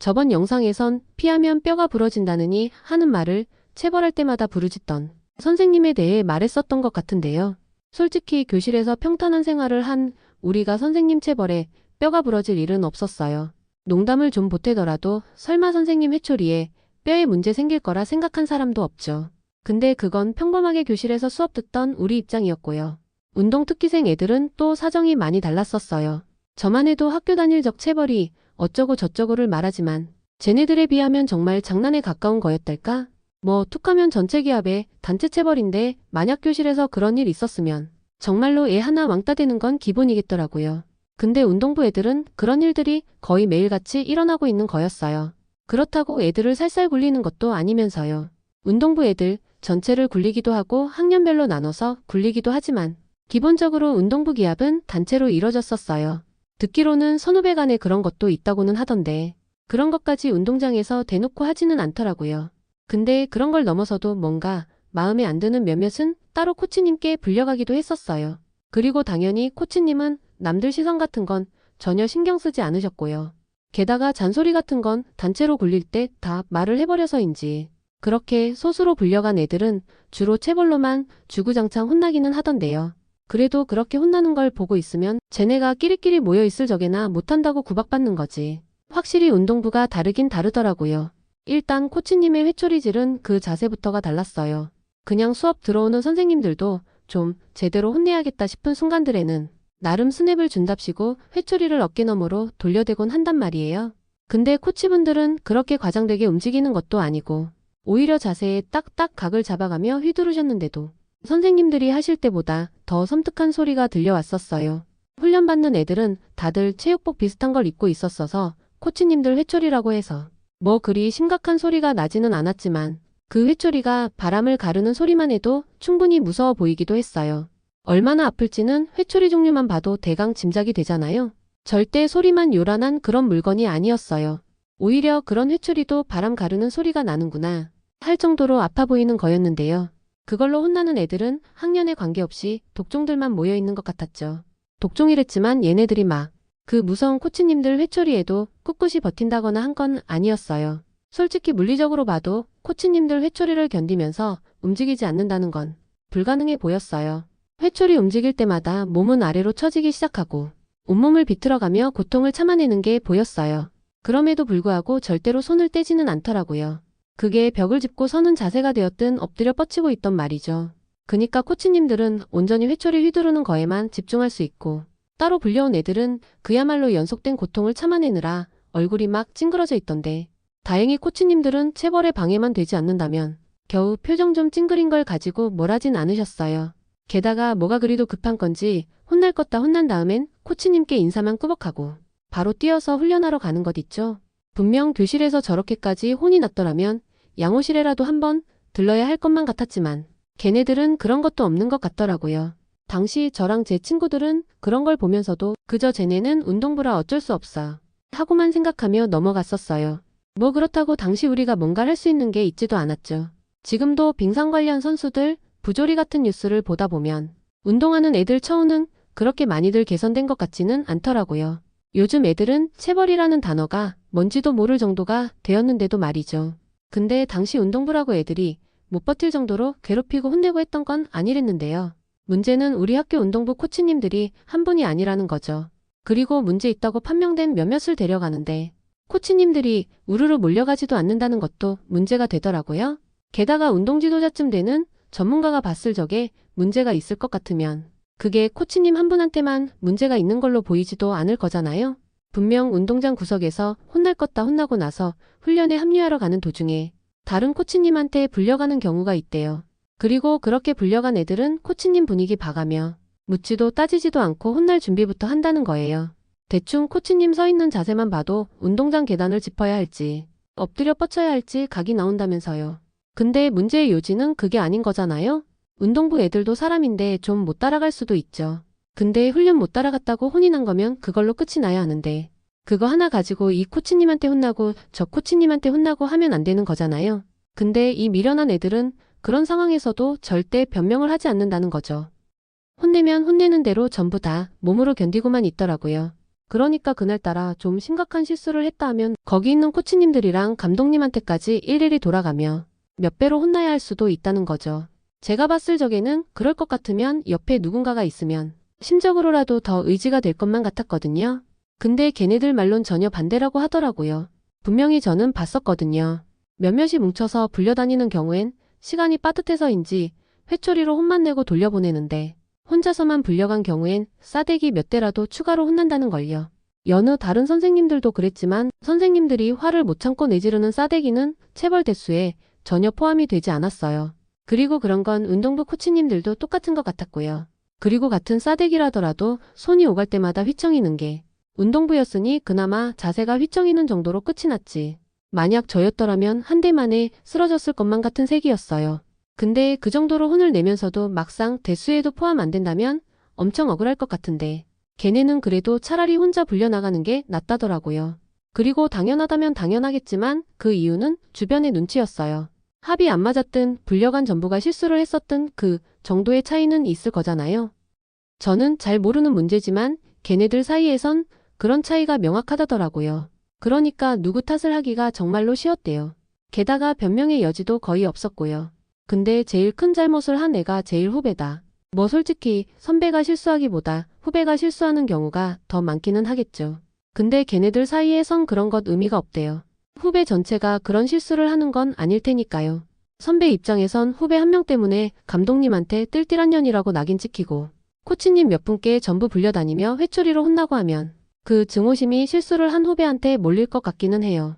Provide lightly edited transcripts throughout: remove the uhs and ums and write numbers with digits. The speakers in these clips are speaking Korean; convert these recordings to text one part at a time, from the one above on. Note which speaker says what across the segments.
Speaker 1: 저번 영상에선 피하면 뼈가 부러진다느니 하는 말을 체벌할 때마다 부르짖던 선생님에 대해 말했었던 것 같은데요. 솔직히 교실에서 평탄한 생활을 한 우리가 선생님 체벌에 뼈가 부러질 일은 없었어요. 농담을 좀 보태더라도 설마 선생님 회초리에 뼈에 문제 생길 거라 생각한 사람도 없죠. 근데 그건 평범하게 교실에서 수업 듣던 우리 입장이었고요. 운동 특기생 애들은 또 사정이 많이 달랐었어요. 저만 해도 학교 다닐 적 체벌이 어쩌고 저쩌고를 말하지만 쟤네들에 비하면 정말 장난에 가까운 거였달까? 뭐 툭하면 전체 기합에 단체 체벌인데 만약 교실에서 그런 일 있었으면 정말로 애 하나 왕따 되는 건 기본이겠더라고요. 근데 운동부 애들은 그런 일들이 거의 매일같이 일어나고 있는 거였어요. 그렇다고 애들을 살살 굴리는 것도 아니면서요. 운동부 애들 전체를 굴리기도 하고 학년별로 나눠서 굴리기도 하지만 기본적으로 운동부 기합은 단체로 이뤄졌었어요. 듣기로는 선후배 간에 그런 것도 있다고는 하던데 그런 것까지 운동장에서 대놓고 하지는 않더라고요. 근데 그런 걸 넘어서도 뭔가 마음에 안 드는 몇몇은 따로 코치님께 불려가기도 했었어요. 그리고 당연히 코치님은 남들 시선 같은 건 전혀 신경 쓰지 않으셨고요. 게다가 잔소리 같은 건 단체로 굴릴 때 다 말을 해버려서인지 그렇게 소수로 불려간 애들은 주로 체벌로만 주구장창 혼나기는 하던데요. 그래도 그렇게 혼나는 걸 보고 있으면 쟤네가 끼리끼리 모여있을 적에나 못한다고 구박받는 거지. 확실히 운동부가 다르긴 다르더라고요. 일단 코치님의 회초리질은 그 자세부터가 달랐어요. 그냥 수업 들어오는 선생님들도 좀 제대로 혼내야겠다 싶은 순간들에는 나름 스냅을 준답시고 회초리를 어깨너머로 돌려대곤 한단 말이에요. 근데 코치분들은 그렇게 과장되게 움직이는 것도 아니고 오히려 자세에 딱딱 각을 잡아가며 휘두르셨는데도 선생님들이 하실 때보다 더 섬뜩한 소리가 들려왔었어요. 훈련받는 애들은 다들 체육복 비슷한 걸 입고 있었어서 코치님들 회초리라고 해서 뭐 그리 심각한 소리가 나지는 않았지만 그 회초리가 바람을 가르는 소리만 해도 충분히 무서워 보이기도 했어요. 얼마나 아플지는 회초리 종류만 봐도 대강 짐작이 되잖아요. 절대 소리만 요란한 그런 물건이 아니었어요. 오히려 그런 회초리도 바람 가르는 소리가 나는구나 할 정도로 아파 보이는 거였는데요. 그걸로 혼나는 애들은 학년에 관계없이 독종들만 모여있는 것 같았죠. 독종이랬지만 얘네들이 막 그 무서운 코치님들 회초리에도 꿋꿋이 버틴다거나 한 건 아니었어요. 솔직히 물리적으로 봐도 코치님들 회초리를 견디면서 움직이지 않는다는 건 불가능해 보였어요. 회초리 움직일 때마다 몸은 아래로 처지기 시작하고 온몸을 비틀어가며 고통을 참아내는 게 보였어요. 그럼에도 불구하고 절대로 손을 떼지는 않더라고요. 그게 벽을 짚고 서는 자세가 되었든 엎드려 뻗치고 있던 말이죠. 그니까 코치님들은 온전히 회초리 휘두르는 거에만 집중할 수 있고 따로 불려온 애들은 그야말로 연속된 고통을 참아내느라 얼굴이 막 찡그러져 있던데 다행히 코치님들은 체벌에 방해만 되지 않는다면 겨우 표정 좀 찡그린 걸 가지고 뭘 하진 않으셨어요. 게다가 뭐가 그리도 급한 건지 혼날 것 다 혼난 다음엔 코치님께 인사만 꾸벅하고 바로 뛰어서 훈련하러 가는 것 있죠. 분명 교실에서 저렇게까지 혼이 났더라면 양호실에라도 한번 들러야 할 것만 같았지만 걔네들은 그런 것도 없는 것 같더라고요. 당시 저랑 제 친구들은 그런 걸 보면서도 그저 쟤네는 운동부라 어쩔 수 없어 하고만 생각하며 넘어갔었어요. 뭐 그렇다고 당시 우리가 뭔가를 할 수 있는 게 있지도 않았죠. 지금도 빙상 관련 선수들 부조리 같은 뉴스를 보다 보면 운동하는 애들 처우는 그렇게 많이들 개선된 것 같지는 않더라고요. 요즘 애들은 체벌이라는 단어가 뭔지도 모를 정도가 되었는데도 말이죠. 근데 당시 운동부라고 애들이 못 버틸 정도로 괴롭히고 혼내고 했던 건 아니랬는데요. 문제는 우리 학교 운동부 코치님들이 한 분이 아니라는 거죠. 그리고 문제 있다고 판명된 몇몇을 데려가는데 코치님들이 우르르 몰려가지도 않는다는 것도 문제가 되더라고요. 게다가 운동지도자쯤 되는 전문가가 봤을 적에 문제가 있을 것 같으면 그게 코치님 한 분한테만 문제가 있는 걸로 보이지도 않을 거잖아요. 분명 운동장 구석에서 혼날 것 다 혼나고 나서 훈련에 합류하러 가는 도중에 다른 코치님한테 불려가는 경우가 있대요. 그리고 그렇게 불려간 애들은 코치님 분위기 봐가며 묻지도 따지지도 않고 혼날 준비부터 한다는 거예요. 대충 코치님 서 있는 자세만 봐도 운동장 계단을 짚어야 할지 엎드려 뻗쳐야 할지 각이 나온다면서요. 근데 문제의 요지는 그게 아닌 거잖아요. 운동부 애들도 사람인데 좀 못 따라갈 수도 있죠. 근데 훈련 못 따라갔다고 혼이 난 거면 그걸로 끝이 나야 하는데 그거 하나 가지고 이 코치님한테 혼나고 저 코치님한테 혼나고 하면 안 되는 거잖아요. 근데 이 미련한 애들은 그런 상황에서도 절대 변명을 하지 않는다는 거죠. 혼내면 혼내는 대로 전부 다 몸으로 견디고만 있더라고요. 그러니까 그날따라 좀 심각한 실수를 했다 하면 거기 있는 코치님들이랑 감독님한테까지 일일이 돌아가며 몇 배로 혼나야 할 수도 있다는 거죠. 제가 봤을 적에는 그럴 것 같으면 옆에 누군가가 있으면 심적으로라도 더 의지가 될 것만 같았거든요. 근데 걔네들 말론 전혀 반대라고 하더라고요. 분명히 저는 봤었거든요. 몇몇이 뭉쳐서 불려다니는 경우엔 시간이 빠듯해서인지 회초리로 혼만 내고 돌려보내는데 혼자서만 불려간 경우엔 싸대기 몇 대라도 추가로 혼난다는 걸요. 여느 다른 선생님들도 그랬지만 선생님들이 화를 못 참고 내지르는 싸대기는 체벌 대수에 전혀 포함이 되지 않았어요. 그리고 그런 건 운동부 코치님들도 똑같은 것 같았고요. 그리고 같은 싸대기라더라도 손이 오갈 때마다 휘청이는 게 운동부였으니 그나마 자세가 휘청이는 정도로 끝이 났지. 만약 저였더라면 한 대 만에 쓰러졌을 것만 같은 색이었어요. 근데 그 정도로 혼을 내면서도 막상 대수에도 포함 안 된다면 엄청 억울할 것 같은데 걔네는 그래도 차라리 혼자 불려나가는 게 낫다더라고요. 그리고 당연하다면 당연하겠지만 그 이유는 주변의 눈치였어요. 합이 안 맞았든 불려간 전부가 실수를 했었든 그 정도의 차이는 있을 거잖아요. 저는 잘 모르는 문제지만 걔네들 사이에선 그런 차이가 명확하다더라고요. 그러니까 누구 탓을 하기가 정말로 쉬웠대요. 게다가 변명의 여지도 거의 없었고요. 근데 제일 큰 잘못을 한 애가 제일 후배다. 뭐 솔직히 선배가 실수하기보다 후배가 실수하는 경우가 더 많기는 하겠죠. 근데 걔네들 사이에선 그런 것 의미가 없대요. 후배 전체가 그런 실수를 하는 건 아닐 테니까요. 선배 입장에선 후배 한 명 때문에 감독님한테 뜰뜰한 년이라고 낙인 찍히고 코치님 몇 분께 전부 불려다니며 회초리로 혼나고 하면 그 증오심이 실수를 한 후배한테 몰릴 것 같기는 해요.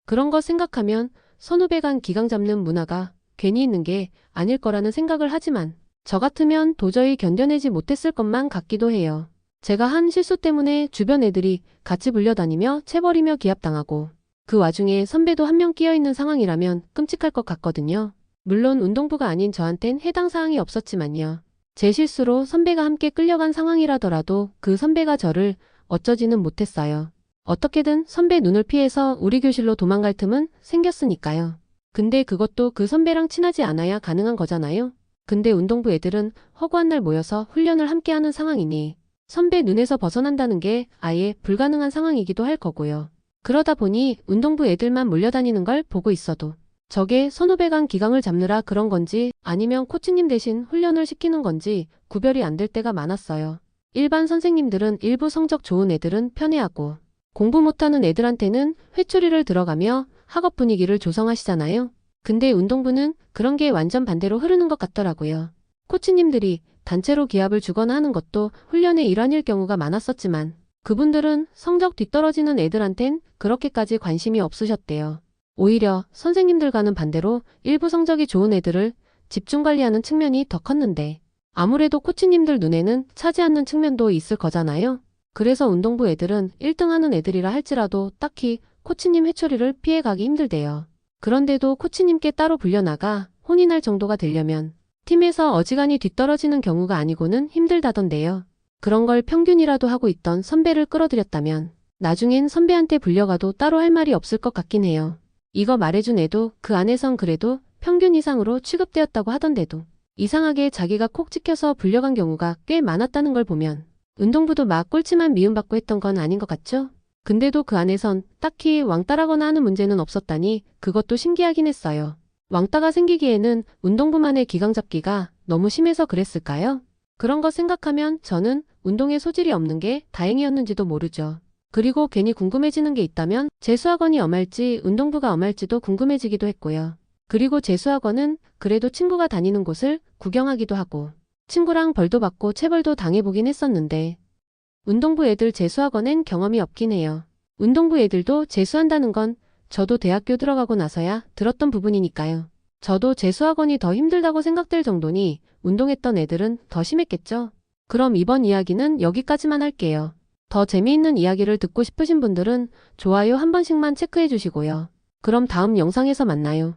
Speaker 1: 그런 거 생각하면 선후배 간 기강 잡는 문화가 괜히 있는 게 아닐 거라는 생각을 하지만 저 같으면 도저히 견뎌내지 못했을 것만 같기도 해요. 제가 한 실수 때문에 주변 애들이 같이 불려다니며 체버리며 기합당하고 그 와중에 선배도 한 명 끼어있는 상황이라면 끔찍할 것 같거든요. 물론 운동부가 아닌 저한텐 해당 사항이 없었지만요. 제 실수로 선배가 함께 끌려간 상황이라더라도 그 선배가 저를 어쩌지는 못했어요. 어떻게든 선배 눈을 피해서 우리 교실로 도망갈 틈은 생겼으니까요. 근데 그것도 그 선배랑 친하지 않아야 가능한 거잖아요. 근데 운동부 애들은 허구한 날 모여서 훈련을 함께하는 상황이니 선배 눈에서 벗어난다는 게 아예 불가능한 상황이기도 할 거고요. 그러다 보니 운동부 애들만 몰려다니는 걸 보고 있어도 저게 선후배 간 기강을 잡느라 그런 건지 아니면 코치님 대신 훈련을 시키는 건지 구별이 안 될 때가 많았어요. 일반 선생님들은 일부 성적 좋은 애들은 편애하고 공부 못하는 애들한테는 회초리를 들어가며 학업 분위기를 조성하시잖아요. 근데 운동부는 그런 게 완전 반대로 흐르는 것 같더라고요. 코치님들이 단체로 기합을 주거나 하는 것도 훈련의 일환일 경우가 많았었지만 그분들은 성적 뒤떨어지는 애들한텐 그렇게까지 관심이 없으셨대요. 오히려 선생님들과는 반대로 일부 성적이 좋은 애들을 집중 관리하는 측면이 더 컸는데 아무래도 코치님들 눈에는 차지 않는 측면도 있을 거잖아요. 그래서 운동부 애들은 1등 하는 애들이라 할지라도 딱히 코치님 회초리를 피해가기 힘들대요. 그런데도 코치님께 따로 불려나가 혼이 날 정도가 되려면 팀에서 어지간히 뒤떨어지는 경우가 아니고는 힘들다던데요. 그런 걸 평균이라도 하고 있던 선배를 끌어들였다면 나중엔 선배한테 불려가도 따로 할 말이 없을 것 같긴 해요. 이거 말해준 애도 그 안에선 그래도 평균 이상으로 취급되었다고 하던데도 이상하게 자기가 콕 찍혀서 불려간 경우가 꽤 많았다는 걸 보면 운동부도 막 꼴찌만 미움받고 했던 건 아닌 것 같죠? 근데도 그 안에선 딱히 왕따라거나 하는 문제는 없었다니 그것도 신기하긴 했어요. 왕따가 생기기에는 운동부만의 기강 잡기가 너무 심해서 그랬을까요? 그런 거 생각하면 저는 운동에 소질이 없는 게 다행이었는지도 모르죠. 그리고 괜히 궁금해지는 게 있다면 재수학원이 엄할지 운동부가 엄할지도 궁금해지기도 했고요. 그리고 재수학원은 그래도 친구가 다니는 곳을 구경하기도 하고 친구랑 벌도 받고 체벌도 당해보긴 했었는데 운동부 애들 재수학원엔 경험이 없긴 해요. 운동부 애들도 재수한다는 건 저도 대학교 들어가고 나서야 들었던 부분이니까요. 저도 재수학원이 더 힘들다고 생각될 정도니 운동했던 애들은 더 심했겠죠. 그럼 이번 이야기는 여기까지만 할게요. 더 재미있는 이야기를 듣고 싶으신 분들은 좋아요 한 번씩만 체크해 주시고요. 그럼 다음 영상에서 만나요.